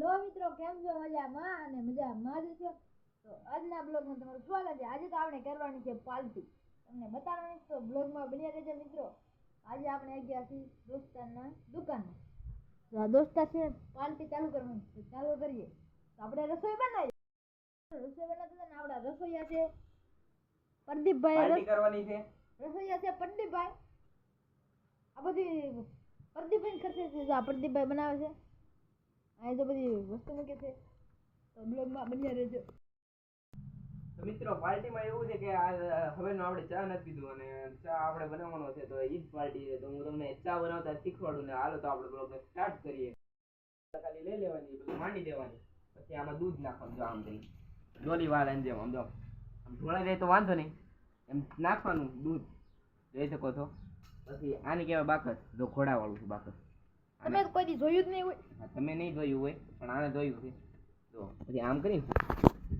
લો મિત્રો કેમ છો મજામાં અને મજામાં જ છો તો આજના બ્લોગમાં તમારું સ્વાગત છે। આજે તો આપણે કરવાની છે પાર્ટી તમને બતાવવાની તો બ્લોગમાં બન્યા રહેજો મિત્રો। આજે આપણે ગયા છીએ દોસ્તારના દુકાનમાં તો આ દોસ્તા છે પાર્ટી ચાલુ કરવાની તો ચાલુ કરીએ તો આપણે રસોઈ બનાવીએ ને આપણા રસોઈયા છે પ્રદીપભાઈ પાર્ટી કરવાની છે રસોઈયા છે પ્રદીપભાઈ આ બધી પ્રદીપભાઈ ખર્ચે છે આ પ્રદીપભાઈ બનાવે છે આ તો બધી વસ્તુ મૂકે છે તો બ્લોગમાં બન્યા રહેજો। તો મિત્રો પાર્ટીમાં એવું છે કે હવેનો આપણે ચા નથી પીધું અને ચા આપણે બનાવવાનો છે તો ઈ જ પાર્ટી છે તો હું તમને ચા બનાવતા શીખવાડું ને હાલો તો આપણે બ્લોગને સ્ટાર્ટ કરીએ। ખાલી લઈ લેવાની બધું માંડી દેવાની પછી આમાં દૂધ નાખવાનું જો આમ થઈ ડોલી વાળ એમ જેમ આમ જો આમ ઢોળાઈ જાય તો વાંધો નહીં એમ નાખવાનું દૂધ જોઈ શકો છો। પછી આની કહેવાય બાકસ જો ઘોડાવાળું છે બાકસ તમે કોઈ દી જોયું જ નહીં હોય તમે નહીં જોયું હોય પણ આને જોયું છે તો પછી આમ કરીને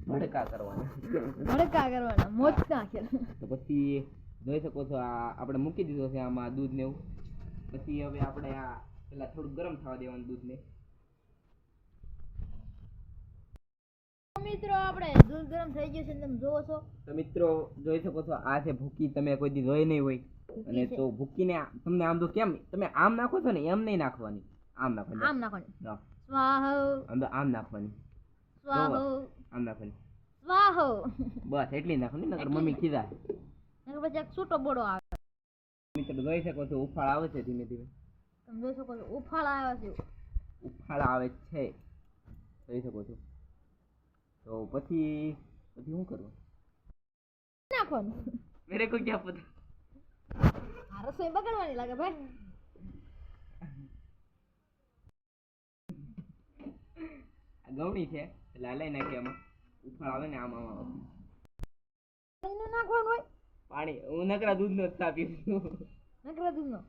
ભડકા કરવાના મોજ નાખે તો પછી જોઈ શકો છો આ આપણે મૂકી દીધો છે આમાં દૂધ ને એવું પછી હવે આપણે આ પેલા થોડું ગરમ થવા દેવાનું દૂધ ને મિત્રો આપણે દૂધ ગરમ થઈ ગયું છે તમે જોવો છો તો મિત્રો જોઈ શકો છો આ છે ભૂકી તમે કોઈ દી જોઈ નહીં હોય અને તો ભૂકીને તમને આમ તો કેમ તમે આમ નાખો છો ને એમ નહીં નાખવાની આમ નાખવાની આમ નાખવાની સ્વાહો આમ નાખવાની બસ એટલી નાખવાની નકર મમ્મી કીધા નકર પછી એક છૂટો બોડો આવે। મિત્રો જોઈ શકો છો ઉફાળ આવે છે ધીમે ધીમે તમે જોઈ શકો છો ઉફાળ આવે છે જોઈ શકો છો તો પછી શું કરવું નાખવાનું મેરે કો ક્યાં પતા આ રસોઈ બગડવાની લાગે ભાઈ આ ગવણી છે એટલે આ લઈ નાખી આમાં ઉફાળ આવે ને આમ નાખવાનું હોય પાણી હું નકરા દૂધનો જ ચા પીવું નકરા દૂધનો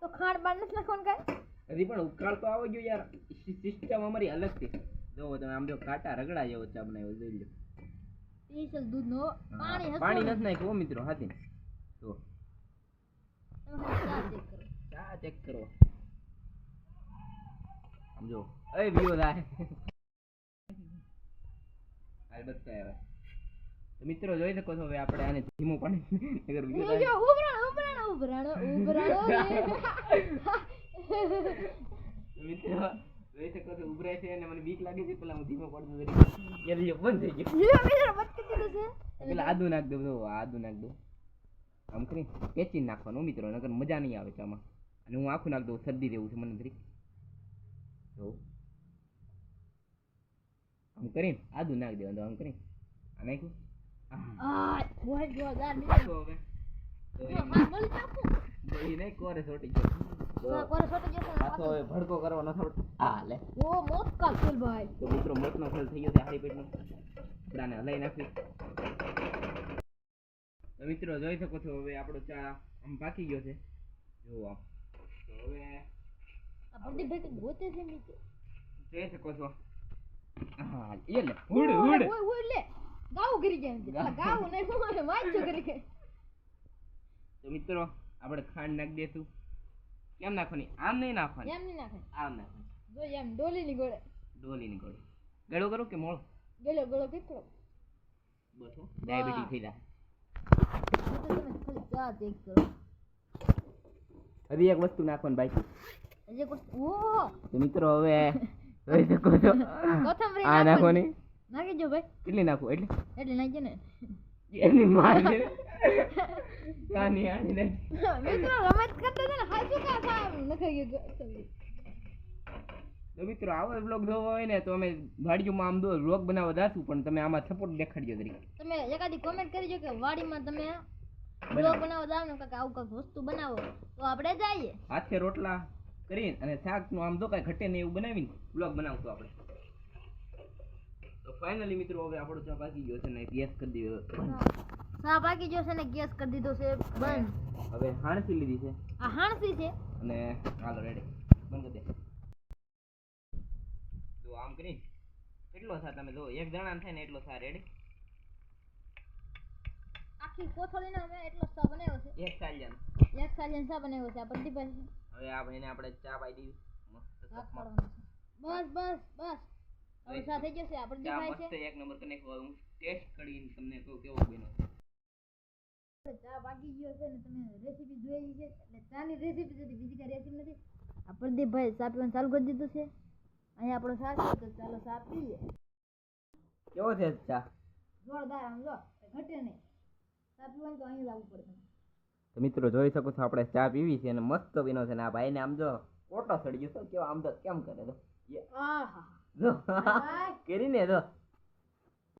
તો ખાંડ બાર નથી નાખવાનું કાંઈ હજી પણ ઉકાળ તો આવી ગયો યાર સિસ્ટમ અમારી અલગ છે જો તમે આમ જો કાંટા રગડા જેવો ચા બનાવ્યો જોઈ લો સ્પેશિયલ દૂધનો પાણી નથી નાખ્યું મિત્રો હાથી તો ચા ચેક કરો આમ જો એ વિયો થાય આ બત્તા આવે તો મિત્રો જોઈ શકો છો હવે આપણે આને ધીમું પાણી અગર વિયો થાય ઉભરાણો મિત્રો જોઈ શકો છો ઉભરાય છે અને મને બીક લાગે છે પેલા હું ધીમો પડતો જરી યાર બંધ થઈ ગયો પેલા આદુ નાખ દો આદુ નાખ દો આમ કરી પેચી નાખવાનું મિત્રો નકર મજા નહીં આવે ચામાં અને હું આખું નાખ દઉં શરદી દેવું છે મને જરી જો આમ કરીને આદુ નાખ દેવાનું આમ કરી આ નાખ્યું કોરે સોટી ગયો ભડકો કરવાનો તો મિત્રો મોતનો ખેલ થઈ ગયો છે હારી પેટનો આપણાને હલાઈ નાખી તો મિત્રો જોઈ શકો છો હવે આપણો ચા આમ પાકી ગયો છે જો આમ તો હવે જોઈ શકો છો હા એ લે ઉડ ગાવ કરી જાય ગાવ નહીં વાંચો કરી તો મિત્રો આપણે ખાંડ નાખી દઈશું કેમ નાખવાની આમ નહીં નાખવાની એમ નહીં નાખવાની આમ નાખવાની જો એમ ડોલીની ગોળે ગળો કરું કે મોળ ગળો કેટલો બસ ડાયાબિટીસ થઈ જાય ચા ચેક કરો હજી એક વસ્તુ નાખવાની બાકી હજી ઓ તો મિત્રો હવે જોઈ શકો છો કોથમરી આ નાખવાની નાખી જો ભાઈ કેટલી નાખું એટલે નાખી ને એની માને કાની આની ને મિત્રો રમત કરતા છે ને હાજુ કા કામ નખાઈ ગયો તો મિત્રો આવો વ્લોગ જોવો હોય ને તો અમે વાડીમાં આમ દો વ્લોગ બનાવવા જાશું પણ તમે આમાં સપોર્ટ દેખાડજો જરી તમે એકાદી કોમેન્ટ કરજો કે વાડીમાં તમે વ્લોગ બનાવવા જાવ ને કાક આવું કાક વસ્તુ બનાવો તો આપણે જઈએ હાથે રોટલા કરીને અને શાક નું આમ દો કાઈ ઘટે ને એવું બનાવીને વ્લોગ બનાવશું આપણે તો ફાઇનલી મિત્રો હવે આપણો ચા પાકી ગયો છે ને ગેસ કરી દીધો ચા પાકી ગયો છે ને ગેસ કરી દીધો છે બંધ હવે હાણસી લીધી છે આ હાણસી છે અને હાલો રેડી બંધ કરી દે જો આમ કરી કેટલો થા તમે જો એક જણા થાય ને એટલો થા રેડી આખી કોથળીનો અમે એટલો ચા બનાવ્યો છે એક સાલિયન ચા બનાવ્યો છે આ પ્રદીપભાઈ હવે આ ભાઈને આપણે ચા પાઈ દીધી મસ્ત કપમાં બસ બસ બસ હવે સાથે જશે આપણે ચા દેખાય છે મસ્ત એક નંબર તને કહું, હું ટેસ્ટ કરીને તમને કહું કેવો બન્યો છે. ચા પાકી ગયો છે ને તમે રેસીપી જોઈ છે એટલે ચાની રેસીપી છે બીજી કઈ રેસીપી નથી. આ પ્રદીપભાઈ ચા પીવાનું ચાલુ કરી દીધું છે. અહીંયા આપણો ચા છે તો ચાલો ચા પીએ. કેવો છે ચા? જોરદાર આમ જો ઘટે નહીં. ચા પીવાનું તો અહીં લાવવું પડે. તો મિત્રો જોઈ શકો છો આપણે ચા પીવી છે અને મસ્ત બન્યો છે ને આ ભાઈને આમ જો ઓટો સડી ગયો તો કેવો આમ તો કેમ કરે તો આહા જો કરીને જો